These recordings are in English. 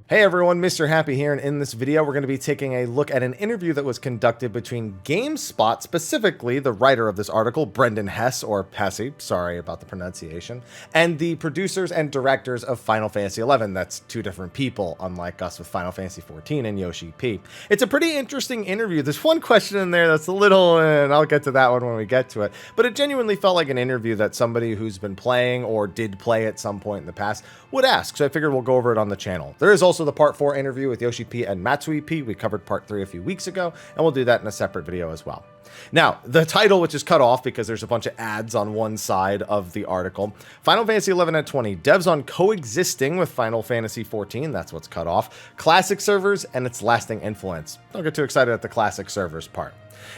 Hey everyone, Mr. Happy here, and in this video we're going to be taking a look at an interview that was conducted between GameSpot, specifically the writer of this article, Brendan Hess, or Hesse, sorry about the pronunciation, and the producers and directors of Final Fantasy XI. That's two different people, unlike us with Final Fantasy XIV and Yoshi P. It's a pretty interesting interview. There's one question in there that's a little, and I'll get to that one when we get to it, but it genuinely felt like an interview that somebody who's been playing or did play at some point in the past would ask, so I figured we'll go over it on the channel. There is also the part 4 interview with Yoshi P and Matsui P. We covered part 3 a few weeks ago, and we'll do that in a separate video as well. Now, the title, which is cut off because there's a bunch of ads on one side of the article, Final Fantasy XI at 20, devs on coexisting with Final Fantasy XIV, that's what's cut off, classic servers, and its lasting influence. Don't get too excited at the classic servers part.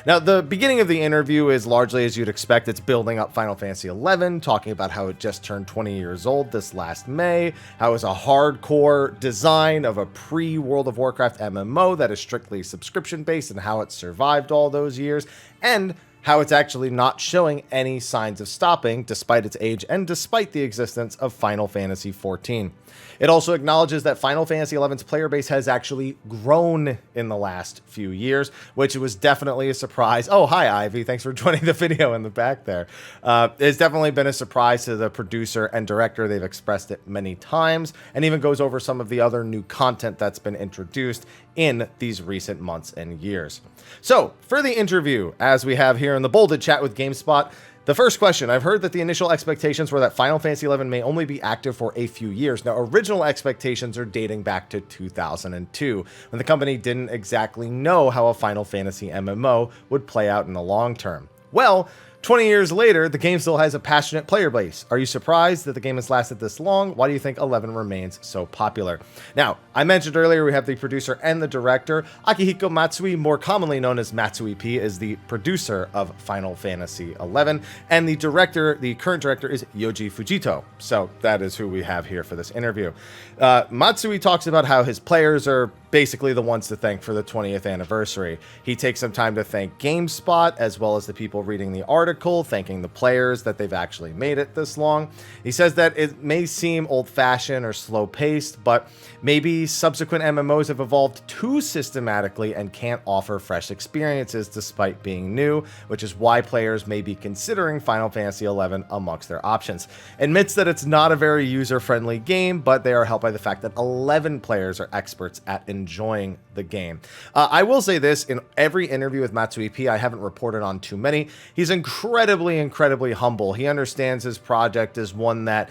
Now, the beginning of the interview is largely as you'd expect. It's building up Final Fantasy XI, talking about how it just turned 20 years old this last May, how it's a hardcore design of a pre-World of Warcraft MMO that is strictly subscription-based and how it survived all those years, and how it's actually not showing any signs of stopping despite its age and despite the existence of Final Fantasy XIV. It also acknowledges that Final Fantasy XI's player base has actually grown in the last few years, which was definitely a surprise. Oh, hi, Ivy. Thanks for joining the video in the back there. It's definitely been a surprise to the producer and director. They've expressed it many times and even goes over some of the other new content that's been introduced in these recent months and years. So, for the interview, as we have here in the bolded chat with GameSpot, the first question, I've heard that the initial expectations were that Final Fantasy XI may only be active for a few years. Now, original expectations are dating back to 2002, when the company didn't exactly know how a Final Fantasy MMO would play out in the long term. Well, 20 years later, the game still has a passionate player base. Are you surprised that the game has lasted this long? Why do you think 11 remains so popular? Now, I mentioned earlier we have the producer and the director. Akihiko Matsui, more commonly known as Matsui P, is the producer of Final Fantasy XI, and the director, the current director, is Yoji Fujito. So that is who we have here for this interview. Matsui talks about how his players are basically the ones to thank for the 20th anniversary. He takes some time to thank GameSpot, as well as the people reading the article, thanking the players that they've actually made it this long. He says that it may seem old-fashioned or slow-paced, but maybe subsequent MMOs have evolved too systematically and can't offer fresh experiences despite being new, which is why players may be considering Final Fantasy XI amongst their options. Admits that it's not a very user-friendly game, but they are helped by the fact that 11 players are experts at enjoying the game. I will say this, in every interview with Matsui P, I haven't reported on too many, he's incredibly humble. He understands his project is one that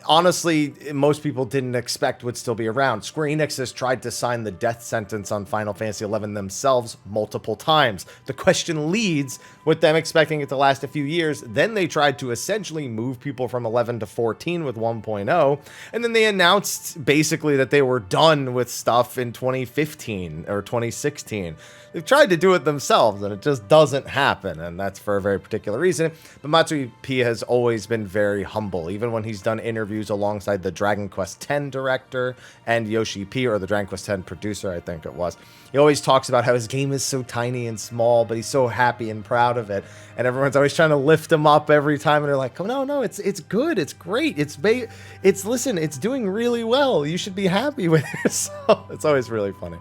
honestly, most people didn't expect would still be around. Square Enix has tried to sign the death sentence on Final Fantasy XI themselves multiple times. The question leads with them expecting it to last a few years. Then they tried to essentially move people from 11 to 14 with 1.0. And then they announced basically that they were done with stuff in 2015 or 2016. They've tried to do it themselves, and it just doesn't happen, and that's for a very particular reason. But Matsui P has always been very humble, even when he's done interviews alongside the Dragon Quest X director and Yoshi P, or the Dragon Quest X producer, I think it was. He always talks about how his game is so tiny and small, but he's so happy and proud of it, and everyone's always trying to lift him up every time, and they're like, oh, no, it's good, it's great, listen, it's doing really well, you should be happy with it. So it's always really funny.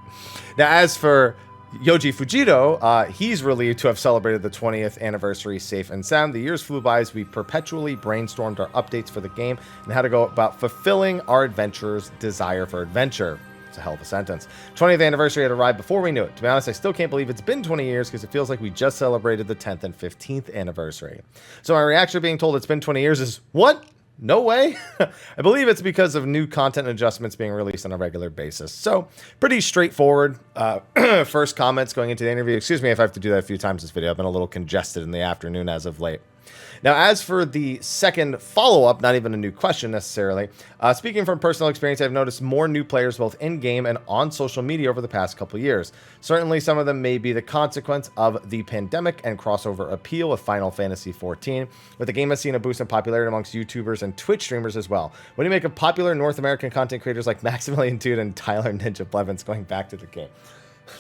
Now, as for Yoji Fujito, he's relieved to have celebrated the 20th anniversary safe and sound. The years flew by as we perpetually brainstormed our updates for the game and how to go about fulfilling our adventurers' desire for adventure. It's a hell of a sentence. 20th anniversary had arrived before we knew it. To be honest, I still can't believe it's been 20 years because it feels like we just celebrated the 10th and 15th anniversary. So my reaction to being told it's been 20 years is, what? No way. I believe it's because of new content adjustments being released on a regular basis. So pretty straightforward. First comments going into the interview. Excuse me if I have to do that a few times this video. I've been a little congested in the afternoon as of late. Now, as for the second follow-up, not even a new question necessarily, speaking from personal experience, I've noticed more new players both in-game and on social media over the past couple years. Certainly, some of them may be the consequence of the pandemic and crossover appeal with Final Fantasy XIV, but the game has seen a boost in popularity amongst YouTubers and Twitch streamers as well. What do you make of popular North American content creators like Maximilian Dude and Tyler Ninja Blevins going back to the game?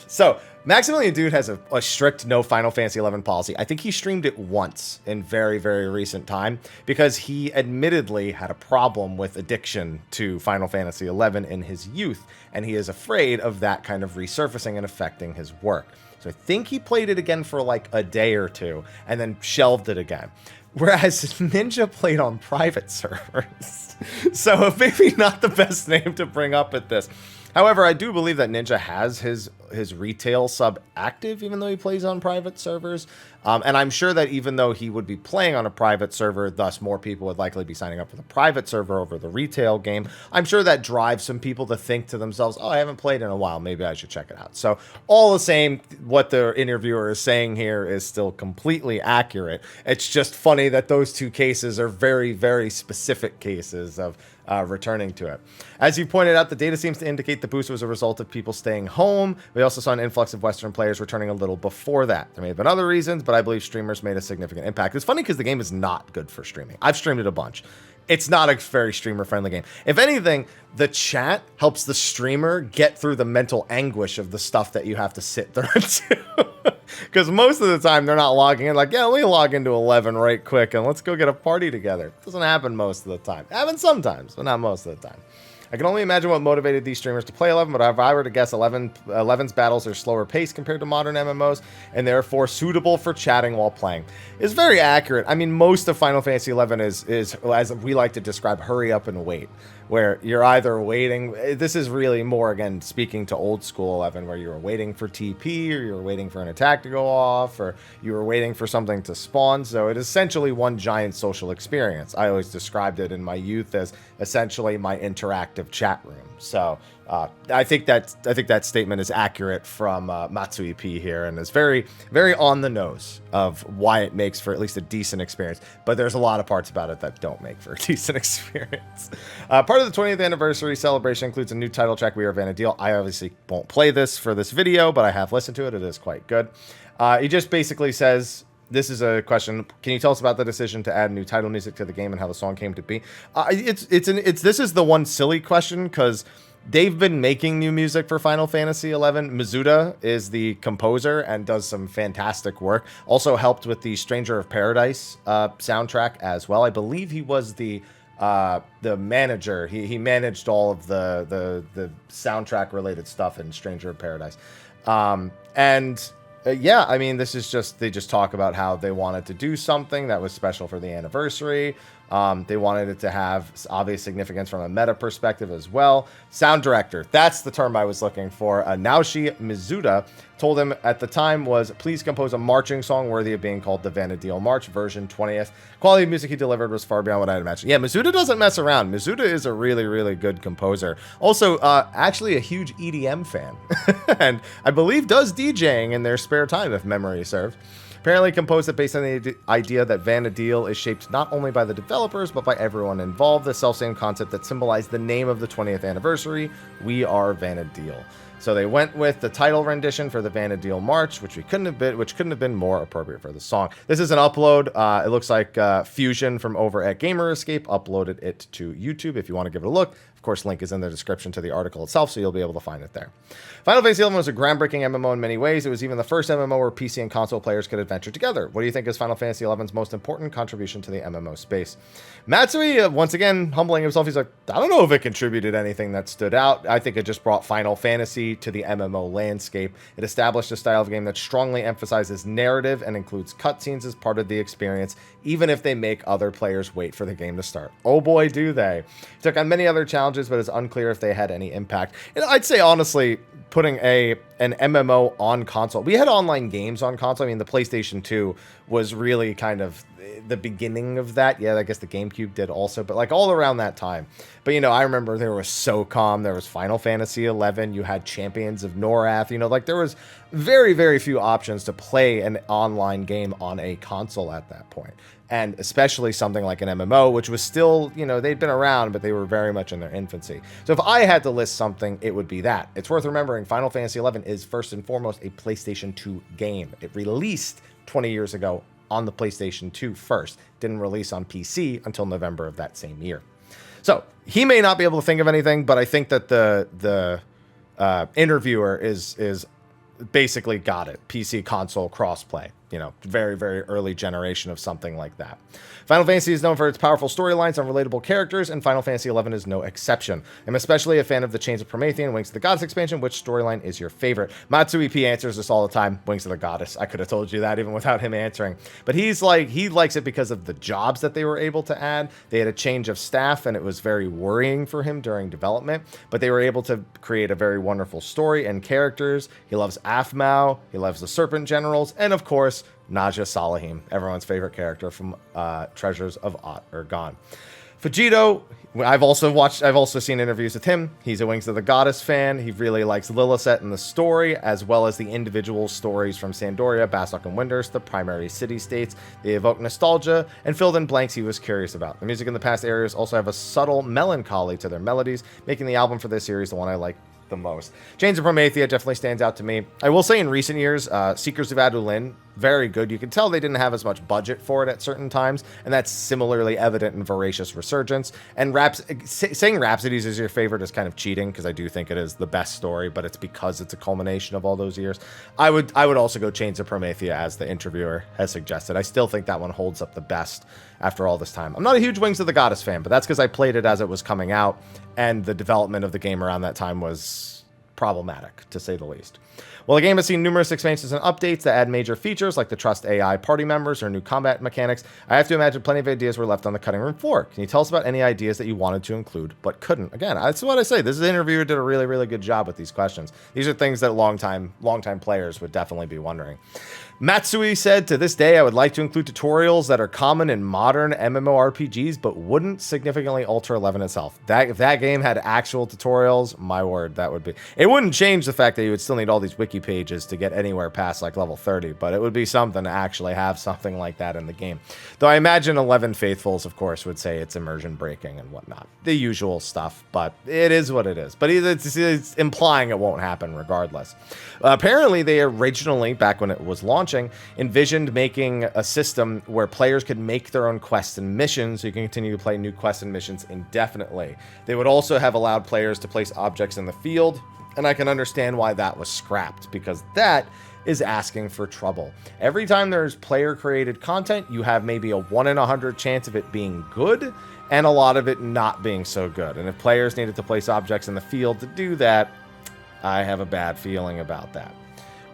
So Maximilian Dude has a strict no Final Fantasy XI policy. I think he streamed it once in very, very recent time because he admittedly had a problem with addiction to Final Fantasy XI in his youth, and he is afraid of that kind of resurfacing and affecting his work. So I think he played it again for like a day or two and then shelved it again. Whereas Ninja played on private servers. So maybe not the best name to bring up at this. However, I do believe that Ninja has his retail sub active, even though he plays on private servers. And I'm sure that even though he would be playing on a private server, thus more people would likely be signing up for the private server over the retail game, I'm sure that drives some people to think to themselves, oh, I haven't played in a while, maybe I should check it out. So all the same, what the interviewer is saying here is still completely accurate. It's just funny that those two cases are very, very specific cases of returning to it. As you pointed out, the data seems to indicate the boost was a result of people staying home. We also saw an influx of Western players returning a little before that. There may have been other reasons, but I believe streamers made a significant impact. It's funny because the game is not good for streaming. I've streamed it a bunch. It's not a very streamer-friendly game. If anything, the chat helps the streamer get through the mental anguish of the stuff that you have to sit there and do. Because most of the time, they're not logging in like, yeah, let me log into 11 right quick and let's go get a party together. It doesn't happen most of the time. It happens sometimes, but not most of the time. I can only imagine what motivated these streamers to play 11, but if I were to guess, 11's battles are slower paced compared to modern MMOs, and therefore suitable for chatting while playing. It's very accurate. I mean, most of Final Fantasy 11 is, as we like to describe, hurry up and wait, where you're either waiting. This is really more, again, speaking to old school 11, where you were waiting for TP, or you were waiting for an attack to go off, or you were waiting for something to spawn. So it is essentially one giant social experience. I always described it in my youth as essentially my interactive chat room. So I think that statement is accurate from Matsui P here, and is very, very on the nose of why it makes for at least a decent experience. But there's a lot of parts about it that don't make for a decent experience. Part of the 20th anniversary celebration includes a new title track, We Are Vanadiel. I obviously won't play this for this video, but I have listened to it. It is quite good. He just basically says, this is a question. Can you tell us about the decision to add new title music to the game and how the song came to be? This is the one silly question, because they've been making new music for Final Fantasy XI. Mizuta is the composer and does some fantastic work. Also helped with the Stranger of Paradise soundtrack as well. I believe he was the manager. He managed all of the soundtrack related stuff in Stranger of Paradise. Yeah, I mean, this is just, they just talk about how they wanted to do something that was special for the anniversary. They wanted it to have obvious significance from a meta perspective as well. Sound director, that's the term I was looking for. Naoshi Mizuta told him at the time was, please compose a marching song worthy of being called the Vanadiel March version 20th. Quality of music he delivered was far beyond what I had imagined. Yeah, Mizuta doesn't mess around. Mizuta is a really, really good composer. Also, actually a huge EDM fan. And I believe does DJing in their spare time, if memory serves. Apparently composed it based on the idea that Vanadiel is shaped not only by the developers, but by everyone involved. The self-same concept that symbolized the name of the 20th anniversary, We Are Vanadiel. So they went with the title rendition for the Vanadiel March, which couldn't have been more appropriate for the song. This is an upload. It looks like Fusion from over at Gamer Escape uploaded it to YouTube. If you want to give it a look, of course, link is in the description to the article itself, so you'll be able to find it there. Final Fantasy XI was a groundbreaking MMO in many ways. It was even the first MMO where PC and console players could adventure together. What do you think is Final Fantasy XI's most important contribution to the MMO space? Matsui, once again, humbling himself, he's like, I don't know if it contributed anything that stood out. I think it just brought Final Fantasy to the MMO landscape. It established a style of game that strongly emphasizes narrative and includes cutscenes as part of the experience, even if they make other players wait for the game to start. Oh boy, do they. It took on many other challenges, but it's unclear if they had any impact. And I'd say, honestly, putting an MMO on console. We had online games on console. I mean, the PlayStation 2 was really kind of the beginning of that. Yeah, I guess the GameCube did also, but like all around that time. But, you know, I remember there was SOCOM, there was Final Fantasy 11, you had Champions of Norath, you know, like there was very, very few options to play an online game on a console at that point. And especially something like an MMO, which was still, you know, they'd been around, but they were very much in their infancy. So if I had to list something, it would be that. It's worth remembering Final Fantasy XI is first and foremost a PlayStation 2 game. It released 20 years ago on the PlayStation 2 first. Didn't release on PC until November of that same year. So he may not be able to think of anything, but I think that the interviewer is basically got it. PC console crossplay. You know, very, very early generation of something like that. Final Fantasy is known for its powerful storylines and relatable characters, and Final Fantasy XI is no exception. I'm especially a fan of the Chains of Promethean and Wings of the Goddess expansion. Which storyline is your favorite? Matsui P answers this all the time. Wings of the Goddess. I could have told you that even without him answering. But he's like, he likes it because of the jobs that they were able to add. They had a change of staff, and it was very worrying for him during development. But they were able to create a very wonderful story and characters. He loves Aphmau. He loves the Serpent Generals. And of course, Naja Salahim, everyone's favorite character from Treasures of Ott or Gone. Vegito, I've also seen interviews with him. He's a Wings of the Goddess fan. He really likes Lilithset and the story, as well as the individual stories from Sandoria, Bastok, and Windurst, the primary city-states. They evoke nostalgia and filled in blanks he was curious about. The music in the past areas also have a subtle melancholy to their melodies, making the album for this series the one I like the most. Chains of Promethea definitely stands out to me. I will say in recent years, Seekers of Adulin, very good. You can tell they didn't have as much budget for it at certain times, and that's similarly evident in Voracious Resurgence. And saying Rhapsodies is your favorite is kind of cheating, because I do think it is the best story, but it's because it's a culmination of all those years. I would also go Chains of Promethea, as the interviewer has suggested. I still think that one holds up the best after all this time. I'm not a huge Wings of the Goddess fan, but that's because I played it as it was coming out, and the development of the game around that time was problematic, to say the least. While the game has seen numerous expansions and updates that add major features like the Trust AI party members or new combat mechanics, I have to imagine plenty of ideas were left on the cutting room floor. Can you tell us about any ideas that you wanted to include but couldn't? Again, that's what I say. This interviewer did a really, really good job with these questions. These are things that longtime players would definitely be wondering. Matsui said, to this day, I would like to include tutorials that are common in modern MMORPGs, but wouldn't significantly alter 11 itself. If that game had actual tutorials, my word, that would be... It wouldn't change the fact that you would still need all these wiki pages to get anywhere past like level 30, but it would be something to actually have something like that in the game. Though I imagine 11 faithfuls, of course, would say it's immersion breaking and whatnot. The usual stuff, but it is what it is. But it's implying it won't happen regardless. Apparently, they originally, back when it was launched, envisioned making a system where players could make their own quests and missions, so you can continue to play new quests and missions indefinitely. They would also have allowed players to place objects in the field, and I can understand why that was scrapped, because that is asking for trouble. Every time there's player-created content, you have maybe a 1 in 100 chance of it being good, and a lot of it not being so good. And if players needed to place objects in the field to do that, I have a bad feeling about that.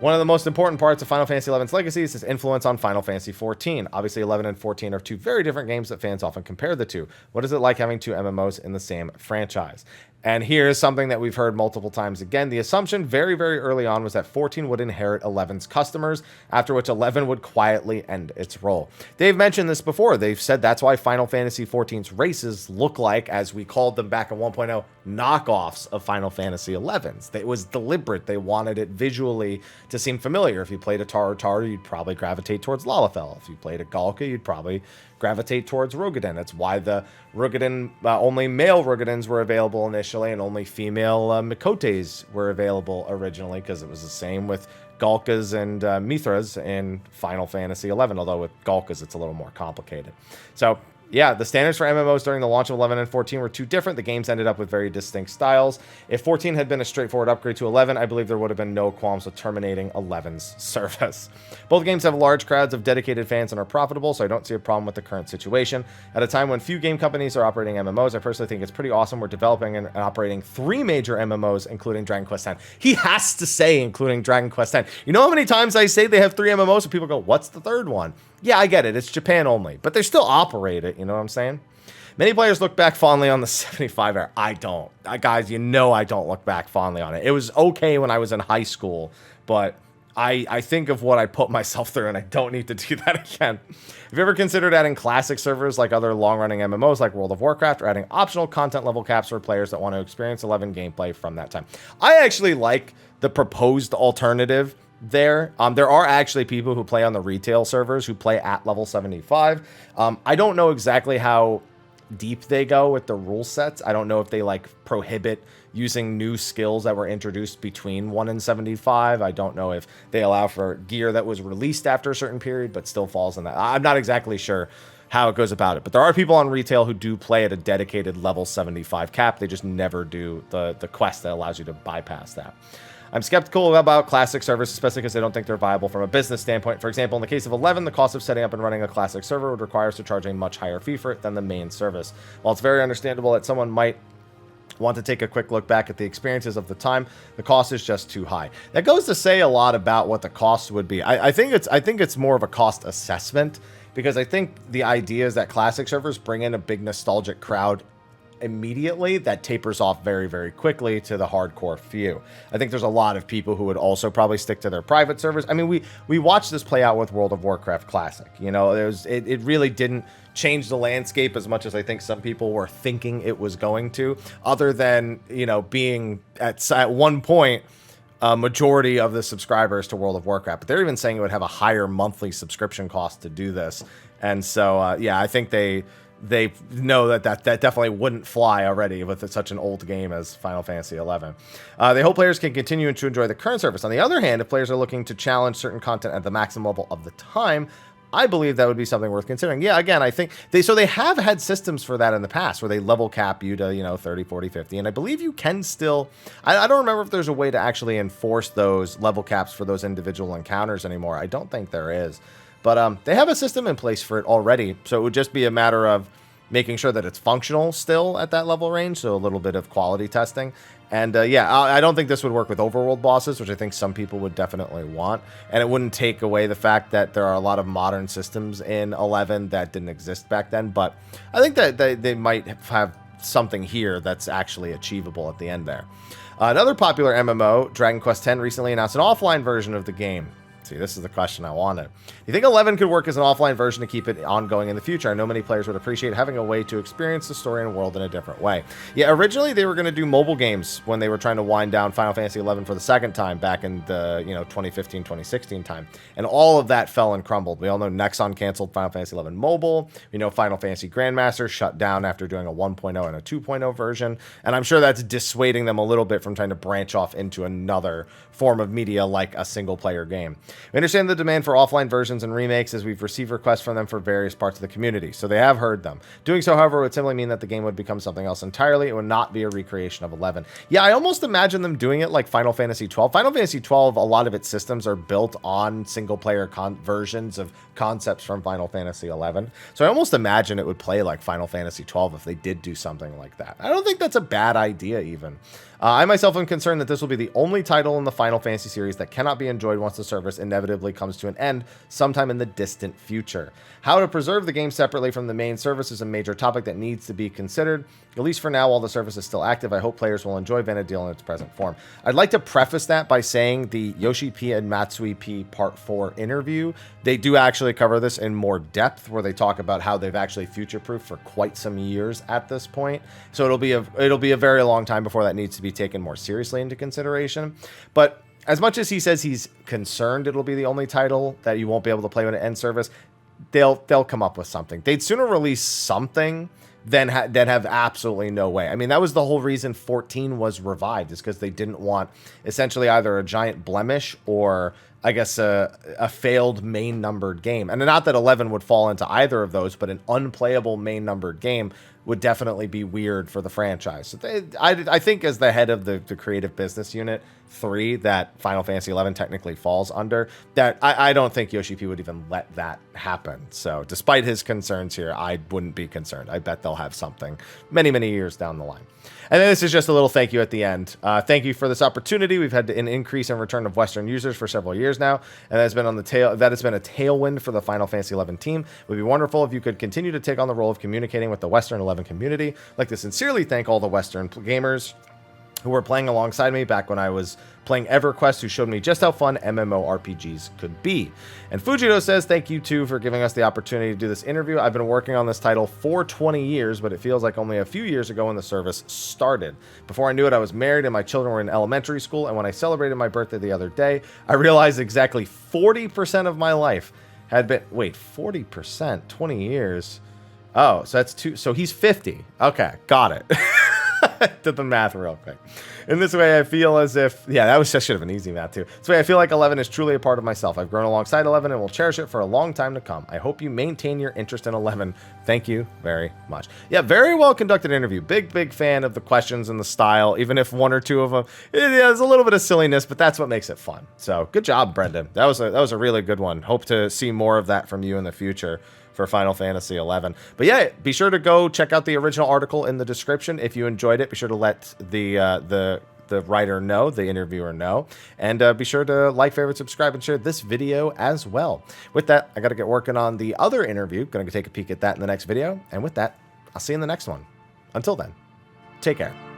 One of the most important parts of Final Fantasy XI's legacy is its influence on Final Fantasy XIV. Obviously, 11 and 14 are two very different games that fans often compare the two. What is it like having two MMOs in the same franchise? And here's something that we've heard multiple times again. The assumption very, very early on was that 14 would inherit 11's customers, after which 11 would quietly end its role. They've mentioned this before. They've said that's why Final Fantasy XIV's races look like, as we called them back in 1.0, knockoffs of Final Fantasy XI's. It was deliberate. They wanted it visually to seem familiar. If you played a Taru, you'd probably gravitate towards Lalafell. If you played a Galka, you'd probably gravitate towards Rogadin. That's why the Rogadin, only male Rogadins were available initially, and only female Mikotes were available originally, because it was the same with Galkas and Mithras in Final Fantasy XI, although with Galkas it's a little more complicated. So yeah, the standards for MMOs during the launch of 11 and 14 were too different. The games ended up with very distinct styles. If 14 had been a straightforward upgrade to 11, I believe there would have been no qualms with terminating 11's service. Both games have large crowds of dedicated fans and are profitable, so I don't see a problem with the current situation. At a time when few game companies are operating MMOs, I personally think it's pretty awesome we're developing and operating 3 major MMOs, including Dragon Quest X. He has to say including Dragon Quest X. You know how many times I say they have 3 MMOs and people go, what's the third one? Yeah, I get it. It's Japan only, but they still operate it. You know what I'm saying? Many players look back fondly on the 75 era. I don't. Guys, you know I don't look back fondly on it. It was okay when I was in high school, but I think of what I put myself through, and I don't need to do that again. Have you ever considered adding classic servers like other long-running MMOs like World of Warcraft, or adding optional content level caps for players that want to experience 11 gameplay from that time? I actually like the proposed alternative there. There are actually people who play on the retail servers who play at level 75. I don't know exactly how deep they go with the rule sets. I don't know if they like prohibit using new skills that were introduced between 1 and 75. I don't know if they allow for gear that was released after a certain period but still falls in that. I'm not exactly sure how it goes about it, but there are people on retail who do play at a dedicated level 75 cap. They just never do the quest that allows you to bypass that. I'm skeptical about classic servers, especially because I don't think they're viable from a business standpoint. For example, in the case of 11, the cost of setting up and running a classic server would require us to charge a much higher fee for it than the main service. While it's very understandable that someone might want to take a quick look back at the experiences of the time, the cost is just too high. That goes to say a lot about what the cost would be. I think it's more of a cost assessment, because I think the idea is that classic servers bring in a big nostalgic crowd immediately that tapers off very, very quickly to the hardcore few. I think there's a lot of people who would also probably stick to their private servers. I mean, we watched this play out with World of Warcraft Classic. You know, it really didn't change the landscape as much as I think some people were thinking it was going to, other than, you know, being at one point a majority of the subscribers to World of Warcraft. But they're even saying it would have a higher monthly subscription cost to do this. And so, yeah, I think they know that definitely wouldn't fly already with such an old game as Final Fantasy XI. They hope players can continue to enjoy the current service. On the other hand, if players are looking to challenge certain content at the maximum level of the time, I believe that would be something worth considering. Yeah, again, I think they have had systems for that in the past where they level cap you to, you know, 30, 40, 50. And I believe you can still, I don't remember if there's a way to actually enforce those level caps for those individual encounters anymore. I don't think there is. But they have a system in place for it already. So it would just be a matter of making sure that it's functional still at that level range. So a little bit of quality testing. And yeah, I don't think this would work with overworld bosses, which I think some people would definitely want. And it wouldn't take away the fact that there are a lot of modern systems in 11 that didn't exist back then. But I think that they might have something here that's actually achievable at the end there. Another popular MMO, Dragon Quest X, recently announced an offline version of the game. See, this is the question I wanted. You think 11 could work as an offline version to keep it ongoing in the future? I know many players would appreciate having a way to experience the story and world in a different way. Yeah, originally they were going to do mobile games when they were trying to wind down Final Fantasy XI for the second time back in the 2015, 2016 time. And all of that fell and crumbled. We all know Nexon canceled Final Fantasy XI Mobile. We know Final Fantasy Grandmaster shut down after doing a 1.0 and a 2.0 version. And I'm sure that's dissuading them a little bit from trying to branch off into another form of media like a single player game. We understand the demand for offline versions and remakes as we've received requests from them for various parts of the community, so they have heard them. Doing so, however, would simply mean that the game would become something else entirely. It would not be a recreation of 11. Yeah, I almost imagine them doing it like Final Fantasy XII. Final Fantasy XII, a lot of its systems are built on single-player versions of concepts from Final Fantasy XI, so I almost imagine it would play like Final Fantasy XII if they did do something like that. I don't think that's a bad idea, even. I myself am concerned that this will be the only title in the Final Fantasy series that cannot be enjoyed once the service inevitably comes to an end sometime in the distant future. How to preserve the game separately from the main service is a major topic that needs to be considered. At least for now, while the service is still active, I hope players will enjoy Vanadiel in its present form. I'd like to preface that by saying the Yoshi P and Matsui P Part 4 interview, they do actually cover this in more depth, where they talk about how they've actually future-proofed for quite some years at this point. So it'll be a very long time before that needs to be taken more seriously into consideration. But as much as he says he's concerned it'll be the only title that you won't be able to play when it ends service, they'll come up with something. They'd sooner release something than have absolutely no way. I mean, that was the whole reason 14 was revived, is because they didn't want essentially either a giant blemish or, I guess, a failed main numbered game. And not that 11 would fall into either of those, but an unplayable main numbered game would definitely be weird for the franchise. So I think as the head of the creative business unit 3 that Final Fantasy XI technically falls under, that I don't think Yoshi P would even let that happen. So despite his concerns here, I wouldn't be concerned. I bet they'll have something many, many years down the line. And then this is just a little thank you at the end. Thank you for this opportunity. We've had an increase in return of Western users for several years now, and that has been a tailwind for the Final Fantasy XI team. It would be wonderful if you could continue to take on the role of communicating with the Western 11 community. I'd like to sincerely thank all the Western gamers who were playing alongside me back when I was playing EverQuest, who showed me just how fun MMORPGs could be. And Fujito says, thank you too for giving us the opportunity to do this interview. I've been working on this title for 20 years, but it feels like only a few years ago when the service started. Before I knew it, I was married and my children were in elementary school, and when I celebrated my birthday the other day, I realized exactly 40% of my life had been... Wait, 40%? 20 years? Oh, so that's two... So he's 50. Okay, got it. Did the math real quick. In this way, I feel as if, yeah, that should have been easy math too. This way, I feel like 11 is truly a part of myself. I've grown alongside 11 and will cherish it for a long time to come. I hope you maintain your interest in 11. Thank you very much. Yeah, very well conducted interview. Big fan of the questions and the style, even if one or two of them, there's a little bit of silliness, but that's what makes it fun. So good job, Brendan. That was a really good one. Hope to see more of that from you in the future for Final Fantasy XI. But yeah, be sure to go check out the original article in the description. If you enjoyed it, be sure to let the writer know, the interviewer know, and be sure to like, favorite, subscribe, and share this video as well. With that, I got to get working on the other interview. Gonna take a peek at that in the next video. And with that, I'll see you in the next one. Until then, take care.